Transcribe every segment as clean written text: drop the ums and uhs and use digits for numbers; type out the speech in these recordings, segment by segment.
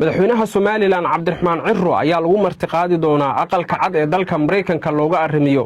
madaxweynaha Soomaaliland Cabdiraxmaan Cirro ayaa lagu martiqaadi doonaa aqalka cad ee dalka Mareykanka looga arrimiyo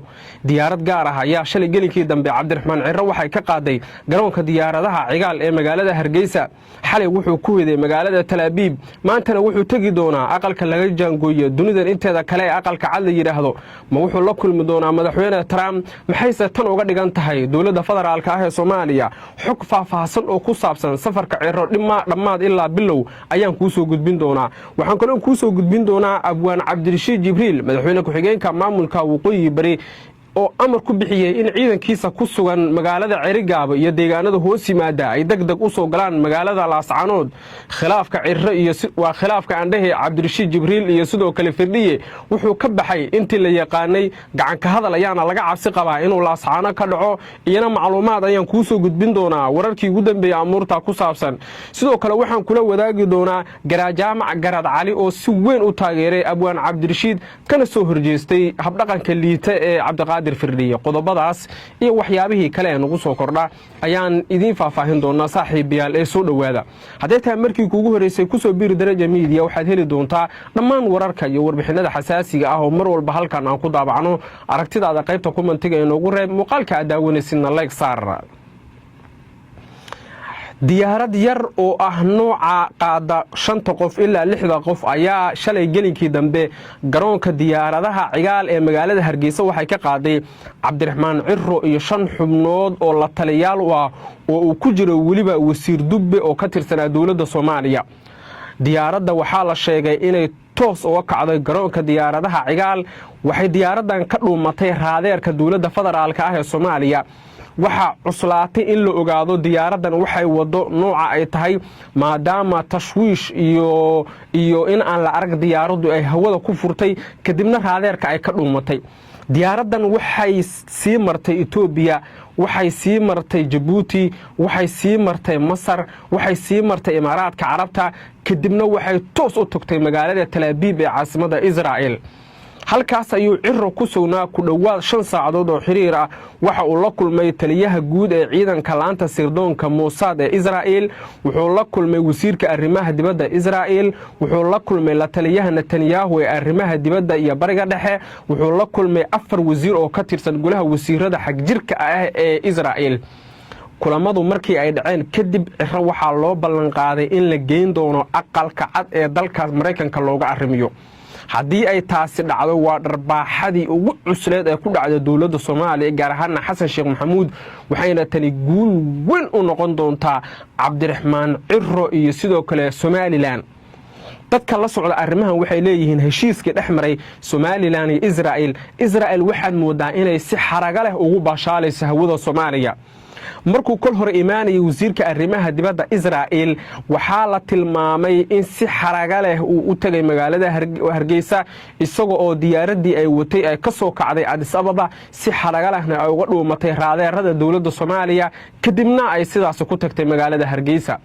diyaarad gaar ah ayaa shalay gelinkii dambe Cabdiraxmaan Cirro waxay ka qaaday garoonka diyaaradaha cigaal ee magaalada Hargeysa xalay wuxuu ku weeday magaalada Tel Aviv maantana wuxuu tagi doonaa aqalka laga jaangooyo dunida inteeda kale ee aqalka cad la yiraahdo ma wuxuu la kulmi doonaa madaxweyne Trump maxayse tan uga dhigan tahay dawladda federaalka ah ee Soomaaliya xog faahfaahsan oo ku saabsan safarka Cirro dhamaad ilaa bilow ayaan ku soo gudbin doonaa waxaan kaloo ku soo gudbin doonaa Abwaan Cabdirashiid Jibriil madaxweyne ku-xigeenka maamulka Waqooyi Bari oo amar ku bixiyay in ciidankiisa ku sugan magaalada Cerigaabo iyo deegaanada hoos yimaada ay degdeg u soo galaan magaalada Laascaanood khilaafka Cirro iyo waa khilaafka andhahe Cabdirashiid Jibriil iyo sidoo kale Firdhiye wuxuu ka baxay intii la yaqaanay gacan ka hadal ayaana laga cabsi qabaa inuu Laascaano ka dhaco iyana macluumaad ayaan ku soo gudbin doonaa wararkii ugu dambeeyay amuurta ku saabsan sidoo kale waxaan kula wadaagi doonaa Garajaamac Garad Cali oo si weyn u taageeray Abwaan Cabdirashiid kana soo horjeestay habdhaqanka liita ee Firdhiye qodobadaas iyo waxyaabihii kale ee nagu soo kordha ayaan idin faahfaahin doonaa saaxiibayaal ee soo dhawaada haddii taa markii kuugu horeysay ku soo biiri Daraja Media waxaad heli doontaa dhammaan wararka iyo warbixinada xasaasiga ah oo mar walba halkan aan ku daabacno aragtidaada qaybta commentiga ee noogu reeb muuqaalka aad daawanaysidna like saar diyaarad yar oo ah nooca qaada 5 qof ilaa 6 qof ayaa shalay gelinkii dambe garoonka diyaaradaha cigaal ee magaalada Hargeysa waxay ka qaaday Cabdiraxmaan Cirro iyo 5 xubnood oo la taliyaal ah oo uu ku jiro waliba wasiir Dubbe oo ka tirsanaa dawladda Soomaaliya diyaaradda waxaa la sheegay inay toos uga kacday garoonka diyaaradaha cigaal waxay diyaaradan ka dhuumatay raadeerka dawladda federaalka ah ee Soomaaliya waxa cuslaatay in la ogaado diyaaradan waxay wado nooca ay tahay maadaama tashwiish iyo in aan la arag diyaaradu ay hawada ku furtay kadibna raadeerka ay ka dhuumatay diyaaradan waxay sii martay Itoobiya waxay sii martay Djibouti waxay sii martay Masar waxay sii martay Imaaraadka Carabta kadibna waxay toos u tagtay magaalada Tel Aviv ee caasimadda Israa'iil halkaas ayuu Cirro ku sugnaa ku dhawaad 5 saacadood oo xiriir ah waxa uu la kulmay taliyaha guud ee ciidanka laanta sirdoonka Mossad ee Israa'iil wuxuu la kulmay wasiirka arrimaha dibadda Israa'iil wuxuu la kulmay la taliyaha Netanyahu ee arrimaha dibadda iyo bariga dhexe wuxuu la kulmay 4 wasiir oo ka tirsan golaha wasiirada xagjirka ah ee Israa'iil kulamadu markii ay dhaceen kadib Cirro waxaa loo ballan qaaday in la geyn doono aqalka cad ee dalka Mareykanka looga arrimiyo haddii ay taasi dhacdo waa dharbaaxadii ugu cusleed ee ku dhacday dawladda Soomaaliya gaar ahaan Xasan Sheekh Maxamuud waxayna tani guul weyn u noqon doontaa Cabdiraxmaan Cirro iyo sidoo kale Soomaaliland dadka la socda arrimahan waxay leeyihiin heshiiskii dhexmaray Soomaaliland iyo Israa'iil waxaad moodaa inay si xaraga leh ugu baashaalayso hawada Soomaaliya markuu kol hore iimaanay wasiirka arrimaha dibadda Israa'iil waxa la tilmaamay in si xaraga leh uu u tagay magaalada Hargeysa isagoo oo diyaaradii ay watay ay ka soo kacday Addis Ababa si xaraga lehna ay uga dhuumatay raadeerada dawladda Soomaaliya kadibna ay sidaas ku tagtay magaalada Hargeysa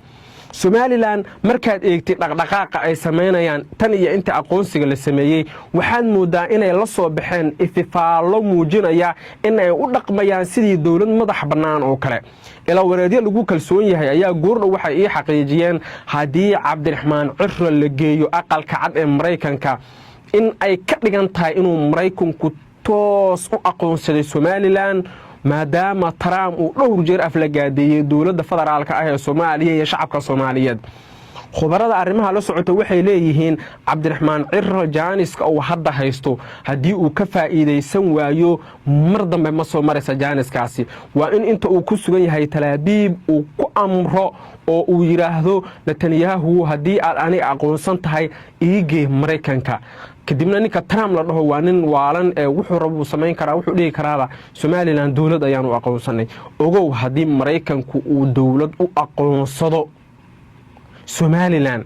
Soomaaliland markaad eegtay dhaqdhaqaaqa ay sameynayaan tan iyo inta aqoonsiga la sameeyay waxaad moodaa inay la soo baxeen ififaalo muujinaya in ay u dhaqmayaan sidii dawlad madax bannaan oo kale ila wareedyo lagu kalsoon yahay ayaa goordhow waxay ii xaqiijiyeen haddii Cabdiraxmaan Cirro la geeyo aqalka cad ee Mareykanka in ay ka dhigan tahay inuu Mareykanku toos u aqoonsaday Soomaaliland maadaama Trump uu dhowr jeer aflagaadeeyay dawladda federaalka ah ee Soomaaliya iyo shacabka Soomaaliyeed khubarada arrimaha la socota waxay leeyihiin Cabdiraxmaan Cirro jaaniska uu hadda haysto haddii uu ka faa'iideysan waayo mar dambe ma soo maraysa jaaniskaasi waa in inta uu ku sugan yahay Tel Aviv uu ku amro oo uu yiraahdo Netanyahu haddii aad ani aqoonsan tahay iigee Mareykanka kadibna ninka Trump la dhaho waa nin waalan ee wuxuu rabo sameyn karaa wuxuu dhigi karaaba Soomaaliland dawlad ayaan u aqoonsanay ogow haddii Mareykanku uu dawlad u aqoonsado Soomaaliland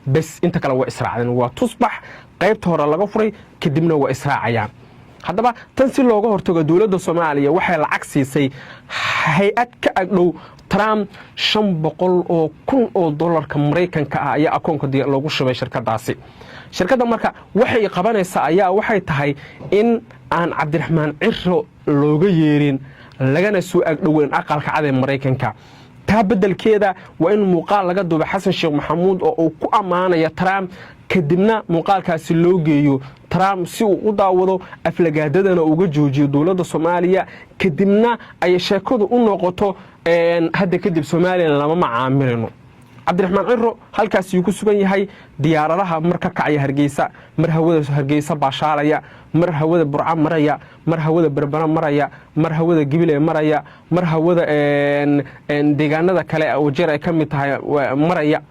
bas inta kale waa israacdan waa tusbax qaybta hore laga furay kadibna waa israacayaan haddaba tan si looga hortago dawladda Soomaaliya waxay lacag siisay hay'ad ka agdhow Trump 500,000 dollarka Mareykanka ah ayaa akoonka loogu shubay shirkadaasi shirkadda marka waxay qabanaysaa ayaa waxay tahay in aan Cabdiraxmaan Cirro looga yeerin lagana soo agdhoweyn aqalka cad ee Mareykanka taa beddelkeeda waa in muuqaal laga duuba xasan sheekh maxamuud oo uu ku ammaanaya Trump kadibna muuqaalkaasi loo geeyo Trump si uu u daawado aflagaadadana uga joojiyo dawladda Soomaaliya kadibna ay sheekadu u noqoto hadda kadib Soomaaliya lama macaamilino Cabdiraxmaan Ciro halkaas uu ku sugan yahay diyaaradaha marka kacaya Hargeysa mar hawada Hargeysa baashaalaya mar hawada Burca maraya mar hawada Berbera maraya mar hawada Gibiley maraya mar hawada deegaanada kale oo jeer ay kamid tahay maraya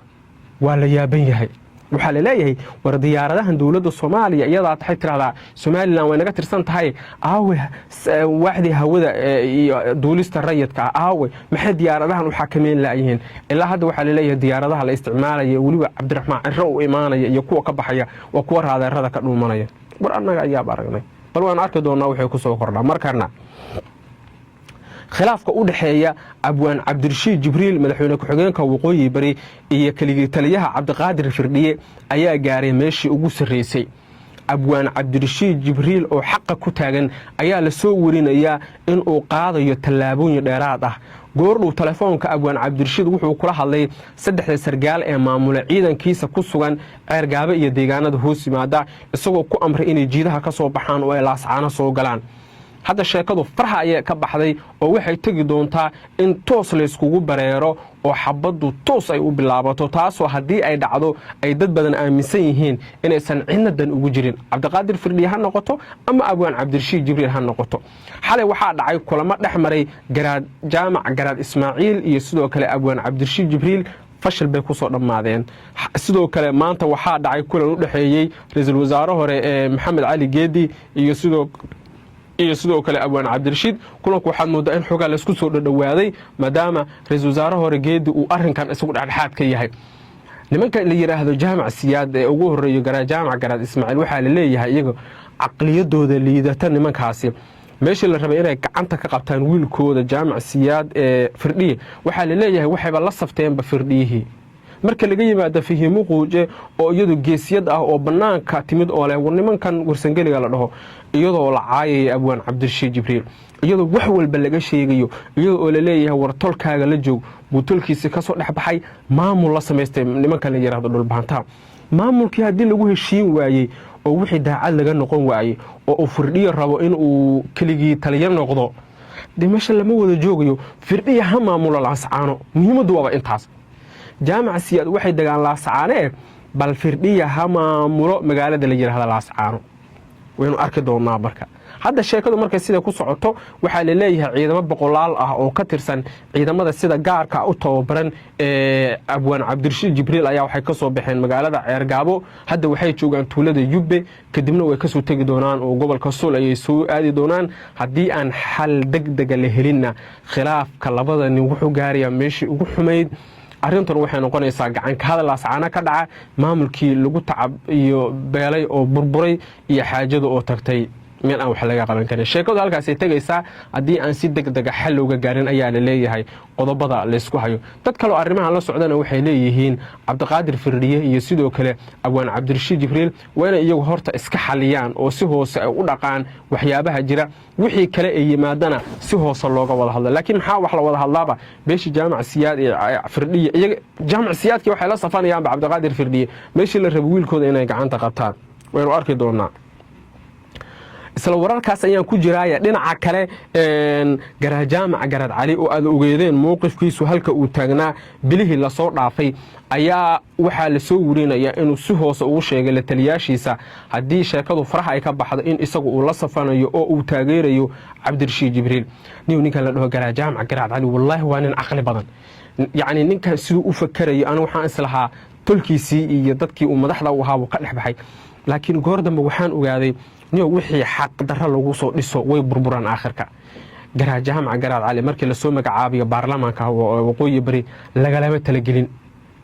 waa la yaaban yahay waxa la leeyahay war diyaaradahan dawladda Soomaaliya iyada tahay tirada Soomaaliland way naga tirsan tahay aawe waaxdi hawada iyo duulista rayidka aawe maxay diyaaradahan u xakameyn laayihiin ilaa hadda waxa la leeyahay diyaaradaha la isticmaalayo waliba Cabdiraxmaan Ciro u imaanaya iyo kuwa ka baxaya waa kuwa raadeerada ka dhuumanaya war annaga ayaa baragnay bal waan arki doonaa wixii ku soo kordha markana khilaafka u dhaxeeya abwaan Cabdirashiid Jibriil madaxweyne ku-xigeenka waqooyi bari iyo kaliya taliyaha Cabdiqaadir Firdhiye ayaa gaaray meeshii ugu sareysay abwaan Cabdirashiid Jibriil oo xaq ku taagan ayaa la soo warinayaa in uu qaadayo tallaabooyin dheeraad ah goordhow telefoonka abwaan Cabdirashiid wuxuu kula hadlay saddexda sargaal ee maamula ciidankiisa ku sugan ceergaabe iyo deegaanada hoos yimaada isagoo ku amray inay jiidaha ka soo baxaan oo ay laascaana soo galaan hadda sheekadu farxa ay ka baxday oo waxay tagi doontaa in toos la iskugu bareero oo xabadu toos ay u bilaabato taasoo hadii ay dhacdo ay dad badan aaminsan yihiin inaysan cidnadan ugu jirin Cabdiqaadir Firdhiye ha noqoto ama abwaan Cabdirashiid Jibriil ha noqoto xalay waxa dhacay kulamo dhexmaray garaad jaamac garaad Ismaaciil iyo sidoo kale abwaan Cabdirashiid Jibriil fashil bay ku soo dhamaadeen sidoo kale maanta waxa dhacay kulan u dhaxeeyay ra'iisul wasaare hore Maxamed Cali Geedi iyo sidoo kale abwaan Cabdirashiid kulanku waxaad moodaa in xogaa la isku soo dhawaaday maadaama ra'iisul wasaare hore Geedi uu arrinkan isagu dhaxdhaxaad ka yahay nimanka la yiraahdo jaamac siyaad ee ugu horeeyo jaamac garaad Ismaaciil waxa la leeyahay iyaga aqliyadooda liidata nimankaasi meeshii la rabay inay gacanta ka qabtaan wiilkooda jaamac siyaad ee Firdhiye waxa la leeyahay waxayba la safteenba Firdhiyihii marka laga yimaado fahiimo quuje oo iyadu geesiyad ah oo banaanka timid oo leh nimankan warsangeliga la dhaho iyadoo la caayay abwaan Cabdirashiid Jibriil iyadoo wax walba laga sheegayo iyadoo la leeyahay war tolkaaga la joog buu tolkiisa ka soo dhaxbaxay maamul la sameystay nimankan la yiraahdo dhulbaanta maamulkii hadii lagu heshiin waayay oo wixii daacad laga noqon waayay oo Firdhiye rabo in uu keligii taliya noqdo dhimasho lama wada joogayo Firdhiye ha maamulo laascaano muhiimadu waa intaas jaamac siyaad waxay dagaan laascaane bal Firdhiye ha maamulo magaalada la yiraahdo laascaano waynu arki doonaa marka hadda sheekadu markay sida ku socoto waxa la leeyahay ciidamo boqolaal ah oo ka tirsan ciidamada sida gaarka u tababaran abwaan Cabdirashiid Jibriil ayaa waxay ka soo baxeen magaalada Ceergaabo hadda waxay joogaan tuulada Yubbe kadibna way ka soo tagi doonaan oo gobolka Sool ay soo aadi doonaan hadii aan xal degdeg la helina khilaafka labada nin wuxuu gaarayaa meeshii ugu xumeyd arrintan waxay noqonaysaa gacan ka hadal laascaana ka dhaca maamulkii lagu tacab iyo beelay oo burburay iyo xaajada oo tagtay meel aan wax laga qaban karin sheekadu halkaas ay tagaysaa hadii aan si degdeg ah xal looga gaarin ayaa la leeyahay qodobada la isku hayo dad kale oo arrimaha la socdana waxay leeyihiin Cabdiqaadir Firdhiye iyo sidoo kale abwaan Cabdirashiid Jibriil wayna iyagu horta iska xaliyaan oo si hoose ay u dhaqaan waxyaabaha jira wixii kale ay yimaadana si hoose looga wada hadlo laakiin maxaa wax la wada hadlaaba beeshii jaamac siyaad ee Firdhiye iyaga jaamac siyaadkii waxay la safanayaan Cabdiqaadir Firdhiye meeshii la rabo wiilkooda inay gacanta qabtaan waynu arki doonaa isla wararkaas ayaan ku jiraaya dhinaca kale garajaamac garaad cali oo aad ogeedeen mowqifkiisu halka uu taagnaa bilihii la soo dhaafay ayaa waxa la soo warinaya inuu si hoose ugu sheegay la taliyaashiisa hadii sheekadu faraha ay ka baxdo in isagu uu la safanayo oo uu taageerayo Cabdirashiid Jibriil ninka la dhaho garajaamac garaad cali wallahi waa nin aqli badan yani ninka sidoo u fakarayo aan waxaan islahaa tolkiisii iyo dadkii uu madaxda u ahaa ka dhaxbaxay laakiin goor dambe waxaan ogaaday wixii xaq darro lagu soo dhiso way burburaan aakhirka garajaamac garaad cali markii la soo magacaabiyo baarlamaanka waqooyi bari lagalama talagelin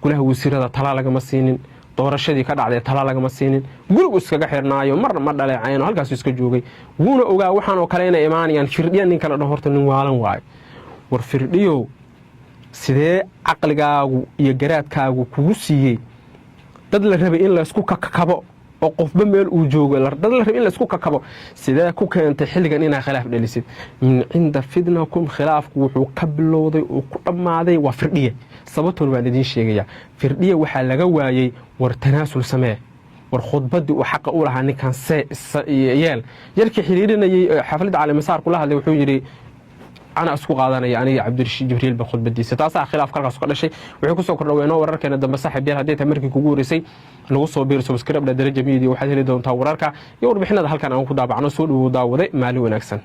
golaha wasiirada tala lagama siinin doorashadii ka dhacday tala lagama siinin gurigu iskaga xirnaayo marna ma dhaleeceen halkaas iska joogay wuuna ogaa waxaan oo kale inay imaanayaan Firdhiye nin kala horta nin waalan waay war Firdhiyo sidee aqligaagu iyo garaadkaagu kugu siiyay dad la rabay in la isku kakabo oo qofba meel uu joogo dad la rab in la isku kakabo sidee ku keentay xilligan inaa khilaaf dhalisid min cinda fidnakum khilaafku wuxuu ka bilowday oo ku dhammaaday waa firdhiye sababtoon waan idiin sheegaya firdhiye waxaa laga waayey war tanaasul samee war khudbadii uu xaqa u lahaa ninkan yeel yarkii xiriirinayay xafladda caleemasaar kula hadlay wuxuu yidhi أنا أسوق هذا يعني عبد الرشيد جبريل بخد بدي ستاسع خلاف كرك سوق الشيء ويكون كنا وينو ورك أنا دم صاحب بير هديت أمريكي كوجوريسي نوصل بير سبسكرايب لدرجة ميدي وحد اللي دون تورك يور بحنا ده هالكلام أنا كده بعنو سود ودا وده مالي ونكسن